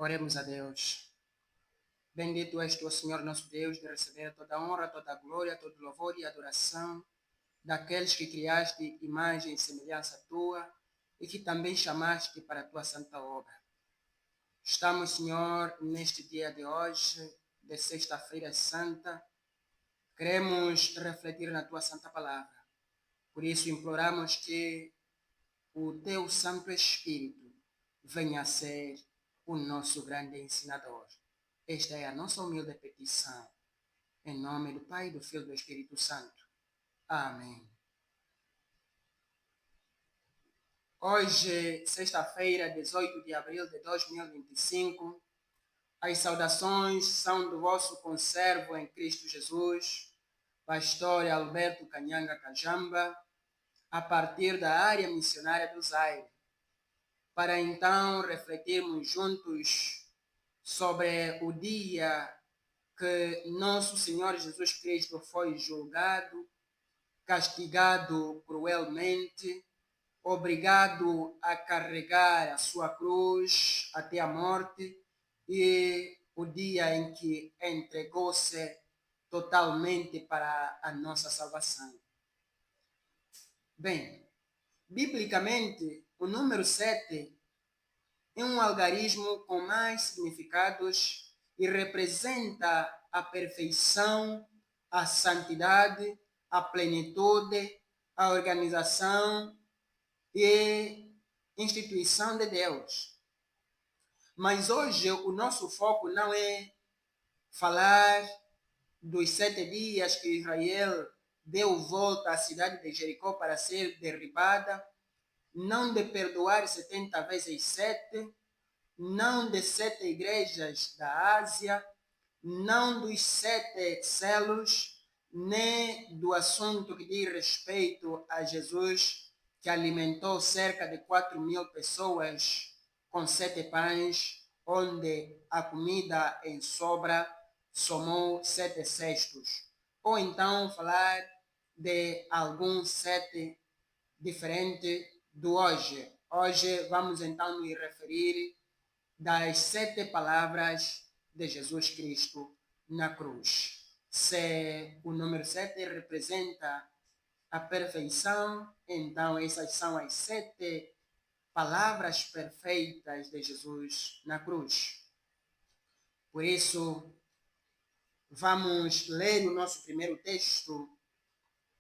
Oremos a Deus. Bendito és tu, Senhor nosso Deus, de receber toda a honra, toda a glória, todo o louvor e adoração daqueles que criaste imagem e semelhança tua e que também chamaste para a tua santa obra. Estamos, Senhor, neste dia de hoje, de Sexta-feira Santa, queremos refletir na tua santa palavra. Por isso imploramos que o teu Santo Espírito venha a ser o nosso grande ensinador. Esta é a nossa humilde petição. Em nome do Pai, do Filho e do Espírito Santo. Amém. Hoje, sexta-feira, 18 de abril de 2025, as saudações são do vosso conservo em Cristo Jesus, pastor Alberto Canhanga Cajamba, a partir da área missionária do Zaire, para então refletirmos juntos sobre o dia que nosso Senhor Jesus Cristo foi julgado, castigado cruelmente, obrigado a carregar a sua cruz até a morte, e o dia em que entregou-se totalmente para a nossa salvação. Bem, biblicamente, o número 7 é um algarismo com mais significados e representa a perfeição, a santidade, a plenitude, a organização e instituição de Deus. Mas hoje o nosso foco não é falar dos 7 dias que Israel deu volta à cidade de Jericó para ser derribada, não de perdoar 70 vezes 7, não de 7 igrejas da Ásia, não dos 7 selos, nem do assunto que diz respeito a Jesus, que alimentou cerca de 4.000 pessoas com 7 pães, onde a comida em sobra somou 7 cestos. Ou então falar de algum 7 diferente do hoje. Hoje vamos então nos referir das 7 palavras de Jesus Cristo na cruz. Se o número 7 representa a perfeição, então essas são as 7 palavras perfeitas de Jesus na cruz. Por isso, vamos ler o nosso primeiro texto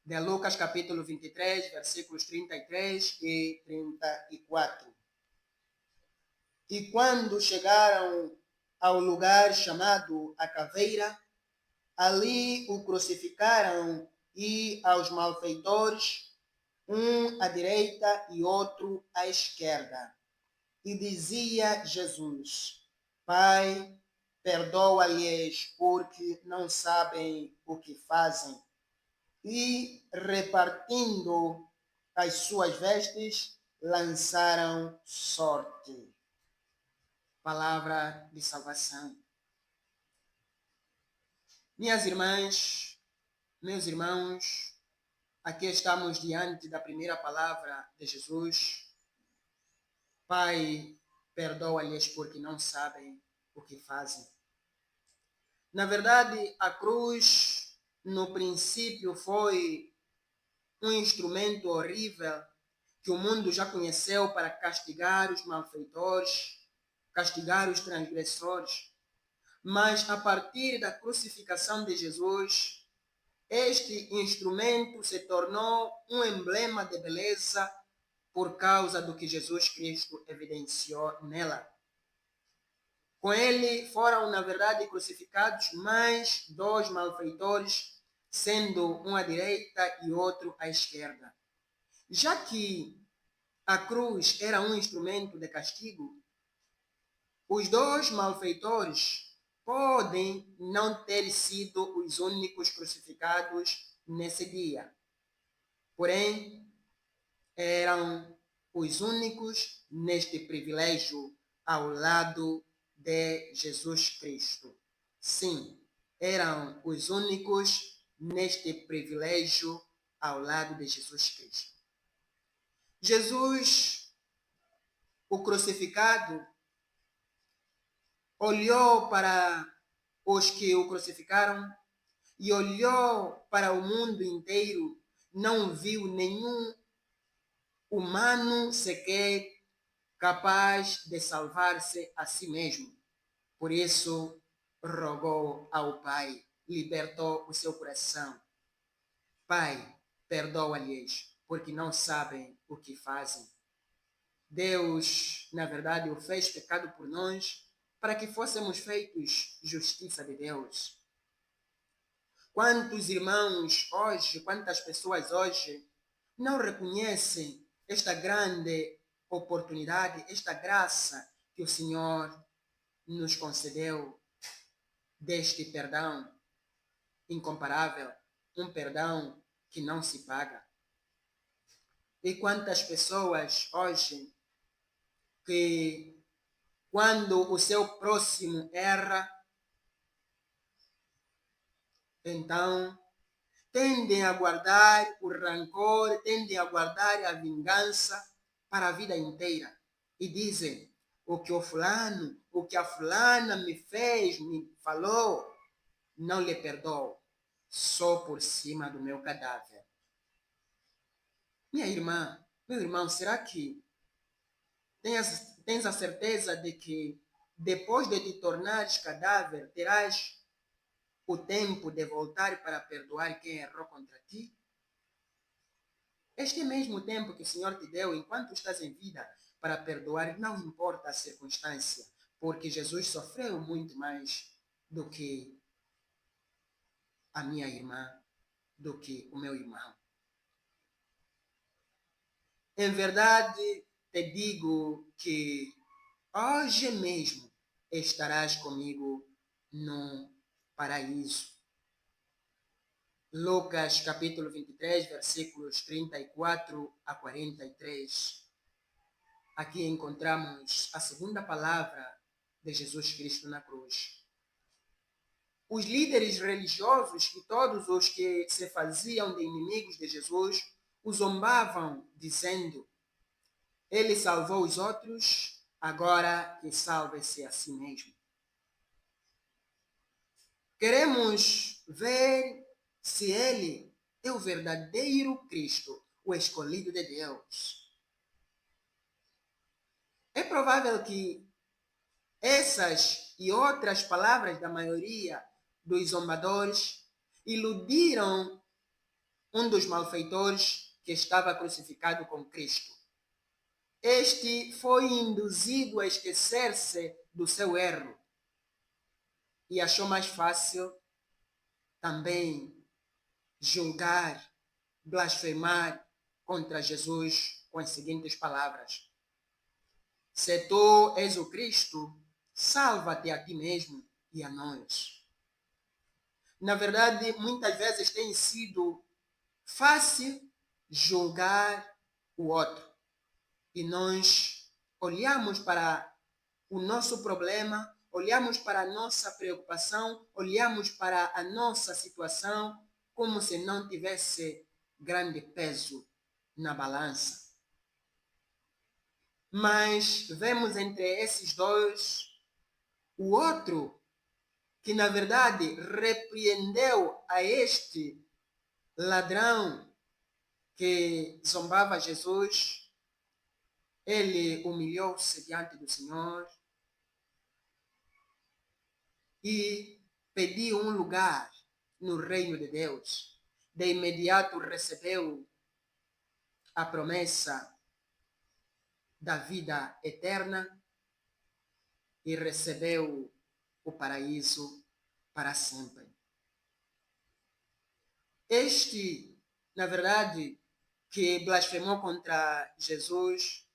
de Lucas capítulo 23, versículos 33 e 34. E quando chegaram ao lugar chamado a Caveira, ali o crucificaram e aos malfeitores, um à direita e outro à esquerda. E dizia Jesus: Pai, perdoa-lhes, porque não sabem o que fazem. E, repartindo as suas vestes, lançaram sorte. Palavra de salvação. Minhas irmãs, meus irmãos, aqui estamos diante da primeira palavra de Jesus. Pai, perdoa-lhes porque não sabem o que fazem. Na verdade, a cruz, no princípio, foi um instrumento horrível que o mundo já conheceu para castigar os malfeitores, castigar os transgressores. Mas a partir da crucificação de Jesus, este instrumento se tornou um emblema de beleza por causa do que Jesus Cristo evidenciou nela. Com ele foram, na verdade, crucificados mais 2 malfeitores, sendo um à direita e outro à esquerda. Já que a cruz era um instrumento de castigo, os 2 malfeitores podem não ter sido os únicos crucificados nesse dia. Porém, eram os únicos neste privilégio ao lado de Jesus Cristo. Sim, eram os únicos neste privilégio ao lado de Jesus Cristo. Jesus, o crucificado, olhou para os que o crucificaram e olhou para o mundo inteiro, não viu nenhum humano sequer capaz de salvar-se a si mesmo. Por isso, rogou ao Pai, libertou o seu coração. Pai, perdoa-lhes, porque não sabem o que fazem. Deus, na verdade, o fez pecado por nós, para que fôssemos feitos justiça de Deus. Quantos irmãos hoje, quantas pessoas hoje não reconhecem esta grande oportunidade, esta graça que o Senhor nos concedeu deste perdão incomparável, um perdão que não se paga. E quantas pessoas hoje que, quando o seu próximo erra, então tendem a guardar o rancor, tendem a guardar a vingança para a vida inteira. E dizem, o que o fulano, o que a fulana me fez, me falou, não lhe perdoo, só por cima do meu cadáver. Minha irmã, meu irmão, será que tens a certeza de que depois de te tornares cadáver, terás o tempo de voltar para perdoar quem errou contra ti? Este mesmo tempo que o Senhor te deu enquanto estás em vida para perdoar, não importa a circunstância, porque Jesus sofreu muito mais do que a minha irmã, do que o meu irmão. Em verdade, te digo que hoje mesmo estarás comigo no paraíso. Lucas capítulo 23, versículos 34 a 43. Aqui encontramos a segunda palavra de Jesus Cristo na cruz. Os líderes religiosos e todos os que se faziam de inimigos de Jesus o zombavam, dizendo: ele salvou os outros, agora que salve-se a si mesmo. Queremos ver se ele é o verdadeiro Cristo, o escolhido de Deus. É provável que essas e outras palavras da maioria dos zombadores iludiram um dos malfeitores que estava crucificado com Cristo. Este foi induzido a esquecer-se do seu erro e achou mais fácil também julgar, blasfemar contra Jesus com as seguintes palavras: se tu és o Cristo, salva-te a ti mesmo e a nós. Na verdade, muitas vezes tem sido fácil julgar o outro. E nós olhamos para o nosso problema, olhamos para a nossa preocupação, olhamos para a nossa situação como se não tivesse grande peso na balança. Mas vemos entre esses dois o outro que, na verdade, repreendeu a este ladrão que zombava Jesus. Ele humilhou-se diante do Senhor e pediu um lugar no reino de Deus. De imediato recebeu a promessa da vida eterna e recebeu o paraíso para sempre. Este, na verdade, que blasfemou contra Jesus,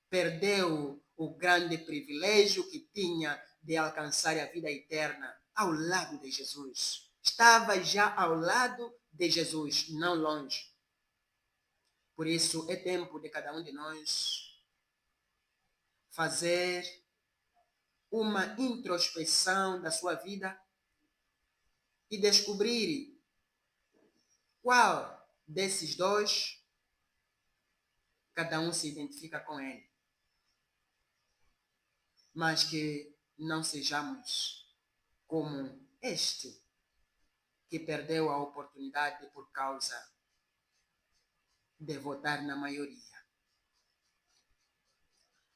perdeu o grande privilégio que tinha de alcançar a vida eterna ao lado de Jesus. Estava já ao lado de Jesus, não longe. Por isso, é tempo de cada um de nós fazer uma introspecção da sua vida e descobrir qual desses dois cada um se identifica com ele. Mas que não sejamos como este, que perdeu a oportunidade por causa de votar na maioria.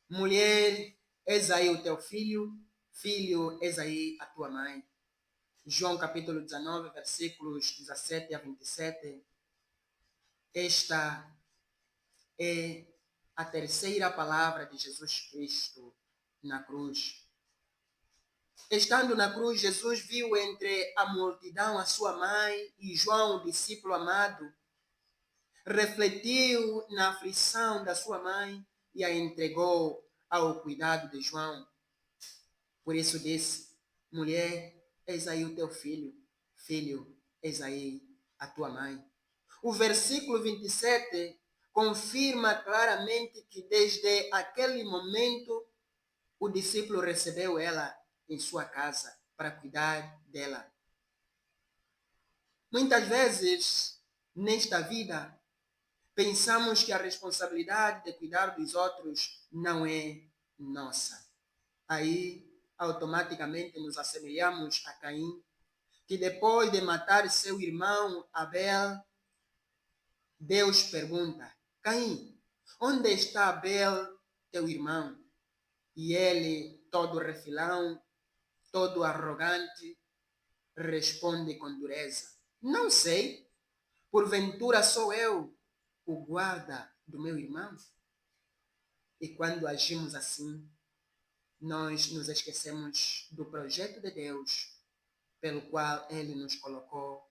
Mulher, eis aí o teu filho, filho, eis aí a tua mãe. João capítulo 19, versículos 17 a 27. Esta é a terceira palavra de Jesus Cristo na cruz. Estando na cruz, Jesus viu entre a multidão a sua mãe e João, o discípulo amado. Refletiu na aflição da sua mãe e a entregou ao cuidado de João. Por isso disse: mulher, eis aí o teu filho, filho, eis aí a tua mãe. O versículo 27 confirma claramente que desde aquele momento o discípulo recebeu ela em sua casa para cuidar dela. Muitas vezes, nesta vida, pensamos que a responsabilidade de cuidar dos outros não é nossa. Aí, automaticamente, nos assemelhamos a Caim, que depois de matar seu irmão Abel, Deus pergunta: Caim, onde está Abel, teu irmão? E ele, todo refilão, todo arrogante, responde com dureza: não sei, porventura sou eu o guarda do meu irmão? E quando agimos assim, nós nos esquecemos do projeto de Deus, pelo qual Ele nos colocou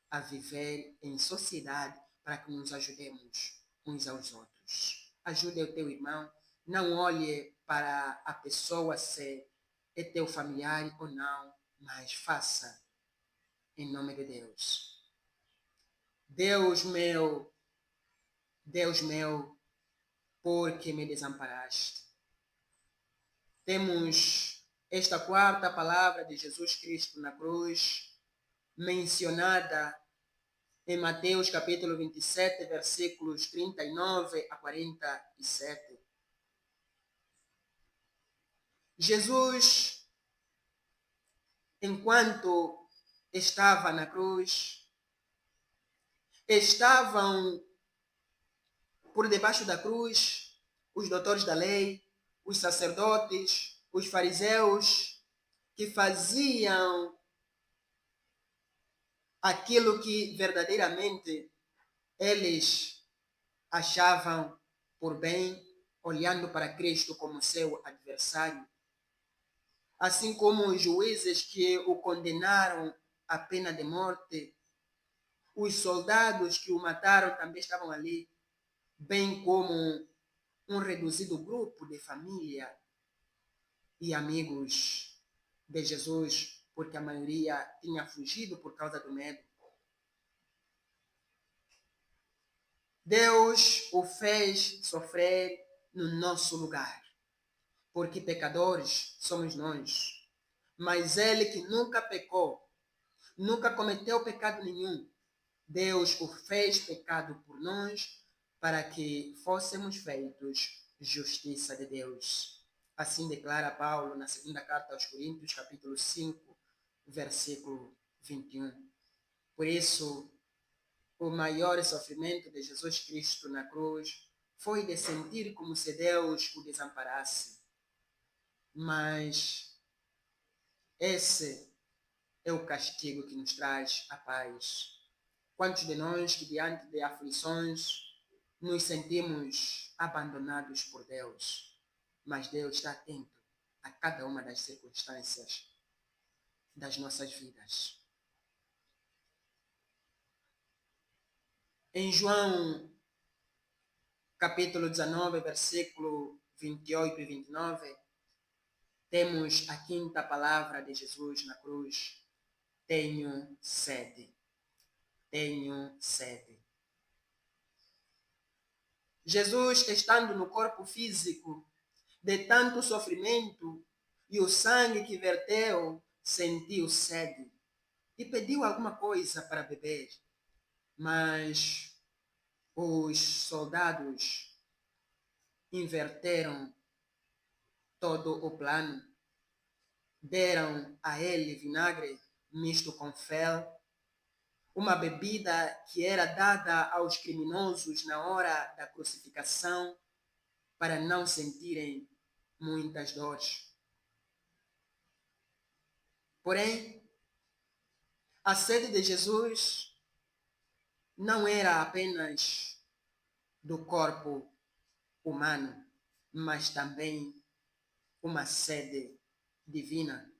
a viver em sociedade para que nos ajudemos uns aos outros. Ajude o teu irmão, não olhe para a pessoa se é teu familiar ou não, mas faça em nome de Deus. Deus meu, por que me desamparaste? Temos esta quarta palavra de Jesus Cristo na cruz, mencionada em Mateus capítulo 27, versículos 39 a 47. Jesus, enquanto estava na cruz, estavam por debaixo da cruz os doutores da lei, os sacerdotes, os fariseus, que faziam aquilo que verdadeiramente eles achavam por bem, olhando para Cristo como seu adversário. Assim como os juízes que o condenaram à pena de morte, os soldados que o mataram também estavam ali, bem como um reduzido grupo de família e amigos de Jesus, porque a maioria tinha fugido por causa do medo. Deus o fez sofrer no nosso lugar, porque pecadores somos nós. Mas ele que nunca pecou, nunca cometeu pecado nenhum, Deus o fez pecado por nós, para que fôssemos feitos justiça de Deus. Assim declara Paulo na segunda carta aos Coríntios, capítulo 5, versículo 21. Por isso, o maior sofrimento de Jesus Cristo na cruz foi de sentir como se Deus o desamparasse. Mas esse é o castigo que nos traz a paz. Quantos de nós que diante de aflições nos sentimos abandonados por Deus, mas Deus está atento a cada uma das circunstâncias das nossas vidas. Em João, capítulo 19, versículo 28 e 29, temos a quinta palavra de Jesus na cruz: tenho sede. Tenho sede. Jesus, estando no corpo físico, de tanto sofrimento e o sangue que verteu, sentiu sede e pediu alguma coisa para beber. Mas os soldados inverteram todo o plano deram a ele vinagre misto com fel, uma bebida que era dada aos criminosos na hora da crucificação para não sentirem muitas dores. Porém, a sede de Jesus não era apenas do corpo humano, mas também uma sede divina,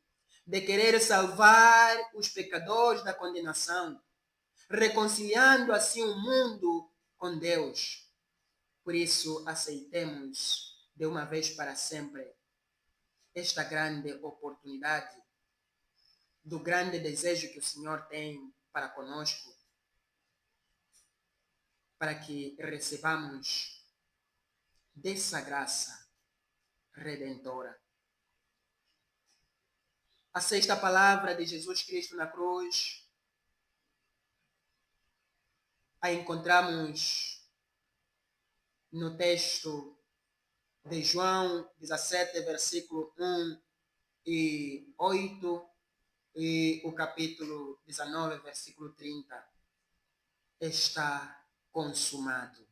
de querer salvar os pecadores da condenação, reconciliando assim o mundo com Deus. Por isso, aceitemos de uma vez para sempre esta grande oportunidade, do grande desejo que o Senhor tem para conosco, para que recebamos dessa graça redentora. A sexta palavra de Jesus Cristo na cruz a encontramos no texto de João 17, versículo 1 e 8, e o capítulo 19, versículo 30. Está consumado.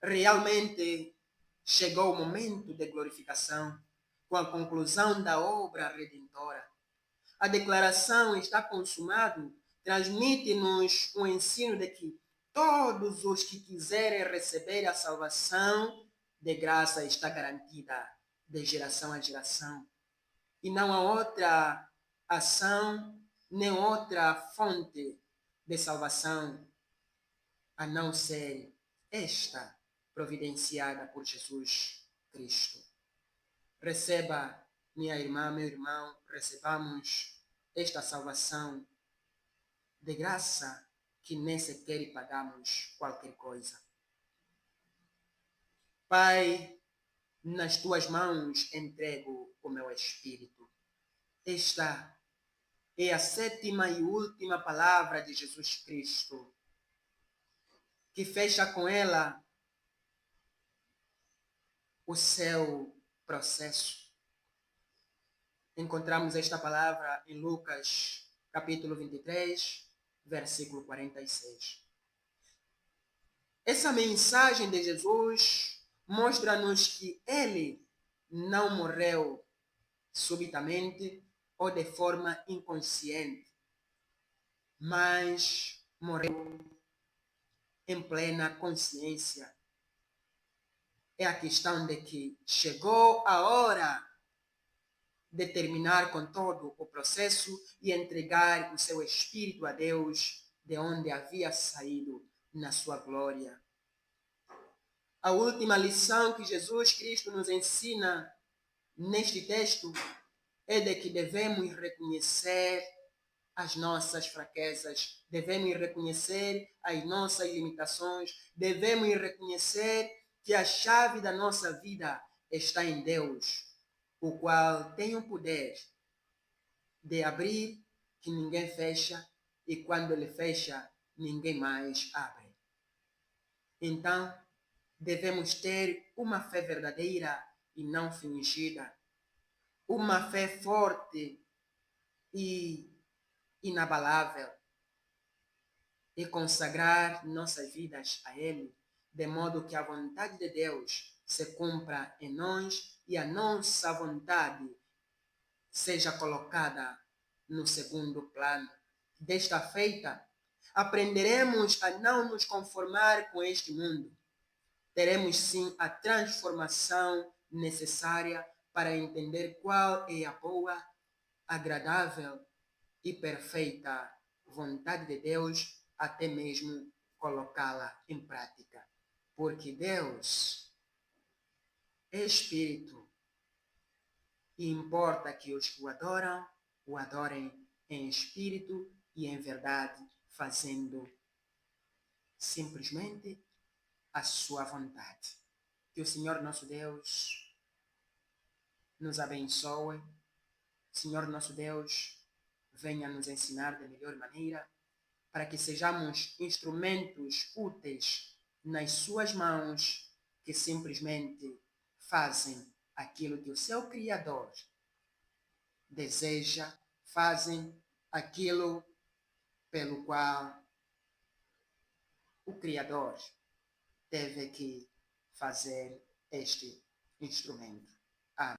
Realmente chegou o momento de glorificação, com a conclusão da obra redentora. A declaração está consumado transmite-nos o ensino de que todos os que quiserem receber a salvação de graça está garantida de geração a geração. E não há outra ação, nem outra fonte de salvação a não ser esta providenciada por Jesus Cristo. Receba, minha irmã, meu irmão, recebamos esta salvação de graça que nem sequer pagamos qualquer coisa. Pai, nas tuas mãos entrego o meu espírito. Esta é a sétima e última palavra de Jesus Cristo, que fecha com ela o seu processo. Encontramos esta palavra em Lucas, capítulo 23, versículo 46. Essa mensagem de Jesus mostra-nos que ele não morreu subitamente ou de forma inconsciente, mas morreu em plena consciência. É a questão de que chegou a hora de terminar com todo o processo e entregar o seu espírito a Deus, de onde havia saído na sua glória. A última lição que Jesus Cristo nos ensina neste texto é de que devemos reconhecer as nossas fraquezas, devemos reconhecer as nossas limitações, devemos reconhecer que a chave da nossa vida está em Deus, o qual tem o poder de abrir que ninguém fecha, e quando ele fecha, ninguém mais abre. Então, devemos ter uma fé verdadeira e não fingida, uma fé forte e inabalável, e consagrar nossas vidas a Ele, de modo que a vontade de Deus se cumpra em nós e a nossa vontade seja colocada no segundo plano. Desta feita, aprenderemos a não nos conformar com este mundo. Teremos sim a transformação necessária para entender qual é a boa, agradável e perfeita vontade de Deus, até mesmo colocá-la em prática. Porque Deus é Espírito e importa que os que o adorem em espírito e em verdade, fazendo simplesmente a sua vontade. Que o Senhor nosso Deus nos abençoe. Senhor nosso Deus, venha nos ensinar de melhor maneira, para que sejamos instrumentos úteis nas suas mãos, que simplesmente fazem aquilo que o seu Criador deseja, fazem aquilo pelo qual o Criador teve que fazer este instrumento.